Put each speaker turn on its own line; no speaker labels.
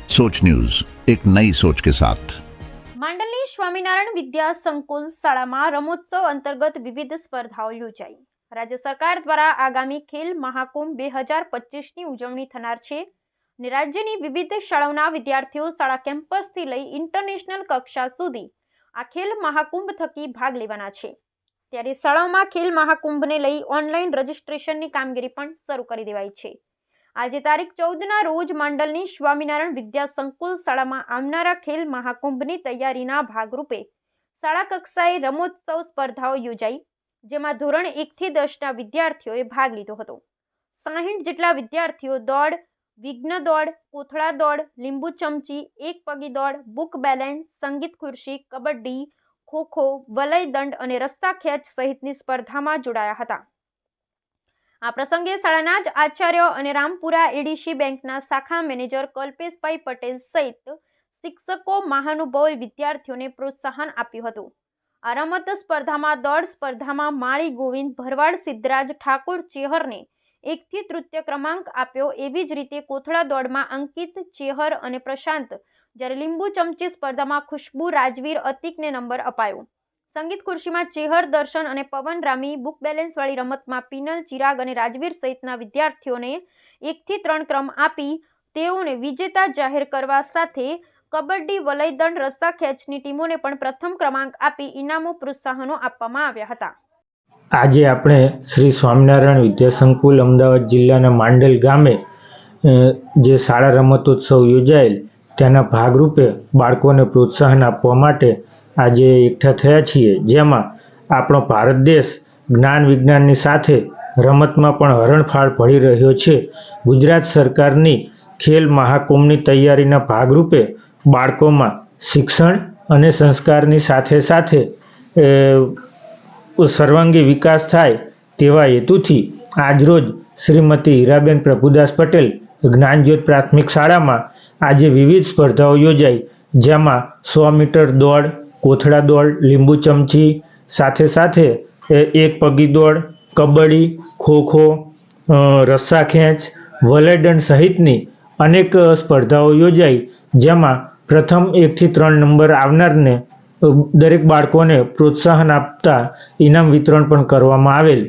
सोच न्यूज, एक नई सोच के साथ।
માંડલની સ્વામિનારાયણ વિદ્યા સંકુલ શાળામાં રમોત્સવ અંતર્ગત વિવિધ સ્પર્ધાઓ યોજાઈ। રાજ્ય સરકાર દ્વારા આગામી ખેલ મહાકુંભ 2025ની ઉજવણી થનાર છે અને રાજ્યની વિવિધ શાળાઓના વિદ્યાર્થીઓ શાળા કેમ્પસથી લઈ ઇન્ટરનેશનલ કક્ષા સુધી આ ખેલ મહાકુંભ થકી ભાગ લેવાના છે। ત્યારે શાળાઓમાં ખેલ મહાકુંભને લઈ ઓનલાઈન રજીસ્ટ્રેશનની કામગીરી પણ શરૂ કરી દેવાઈ છે। આજે તારીખ 14ના રોજ માંડલની સ્વામિનારાયણ વિદ્યા સંકુલ શાળામાં આવનારા ખેલ મહાકુંભની તૈયારીના ભાગરૂપે શાળા કક્ષાએ રમોત્સવ સ્પર્ધાઓ યોજાઈ, જેમાં ધોરણ 1 થી 10ના વિદ્યાર્થીઓએ ભાગ લીધો હતો। 60 જેટલા વિદ્યાર્થીઓ દોડ, વિઘ્ન દોડ, કોથળા દોડ, લીંબુ ચમચી, એક પગી દોડ, બુક બેલેન્સ, સંગીત ખુરશી, કબડ્ડી, ખોખો, વલય દંડ અને રસ્તા ખેંચ સહિતની સ્પર્ધામાં જોડાયા હતા। આ પ્રસંગે શાળાના જ આચાર્યો અને રામપુરા એડીસી બેંકના શાખા મેનેજર કલ્પેશભાઈ પટેલ સહિત શિક્ષકો મહાનુભાવોએ વિદ્યાર્થીઓને પ્રોત્સાહન આપ્યું હતું। આ રમત સ્પર્ધામાં દોડ સ્પર્ધામાં માળી ગોવિંદ ભરવાડ સિદ્ધરાજ ઠાકોર ચેહરને 1 થી તૃતીય ક્રમાંક આપ્યો। એવી જ રીતે કોથળા દોડમાં અંકિત ચેહર અને પ્રશાંત, જ્યારે લીંબુ ચમચી સ્પર્ધામાં ખુશ્બુ રાજવીર અતિકને નંબર અપાયો। સંગીત ખુરશીમાં ચેહર, દર્શન અને પવન રામી, બુક બેલેન્સ વાળી રમતમાં પીનલ, ચિરાગ અને રાજવીર સહિતના વિદ્યાર્થીઓને 1 થી 3 ક્રમ આપી તેઓને વિજેતા જાહેર કરવા સાથે કબડ્ડી, વલય દંડ, રસ્તા ખેંચની ટીમોને પણ પ્રથમ ક્રમાંક આપી ઇનામો પ્રોત્સાહનો આપવામાં આવ્યા હતા।
આજે આપણે શ્રી સ્વામિનારાયણ વિદ્યા સંકુલ અમદાવાદ જિલ્લાના માંડલ ગામે જે શાળા રમતોત્સવ યોજાયેલ તેના ભાગરૂપે બાળકોને પ્રોત્સાહન આપવા માટે આજે એકઠા થયા છીએ, જેમાં આપણો ભારત દેશ જ્ઞાન વિજ્ઞાનની સાથે રમતમાં પણ હરણફાળ ભળી રહ્યો છે। ગુજરાત સરકારની ખેલ મહાકુંભની તૈયારીના ભાગરૂપે બાળકોમાં શિક્ષણ અને સંસ્કારની સાથે સાથે સર્વાંગી વિકાસ થાય તેવા હેતુથી આજરોજ શ્રીમતી હીરાબેન પ્રભુદાસ પટેલ જ્ઞાનજ્યોત પ્રાથમિક શાળામાં આજે વિવિધ સ્પર્ધાઓ યોજાઈ, જેમાં 100 મીટર દોડ, કોથળા દોડ, લીંબુ ચમચી, સાથે સાથે એક પગી દોડ, કબડ્ડી, ખોખો, રસ્સા ખેંચ, વલયદંડ સહિતની અનેક સ્પર્ધાઓ યોજાઈ, જેમાં પ્રથમ 1 થી 3 નંબર આવનારને દરેક બાળકોને પ્રોત્સાહન આપતા ઇનામ વિતરણ પણ કરવામાં આવેલ।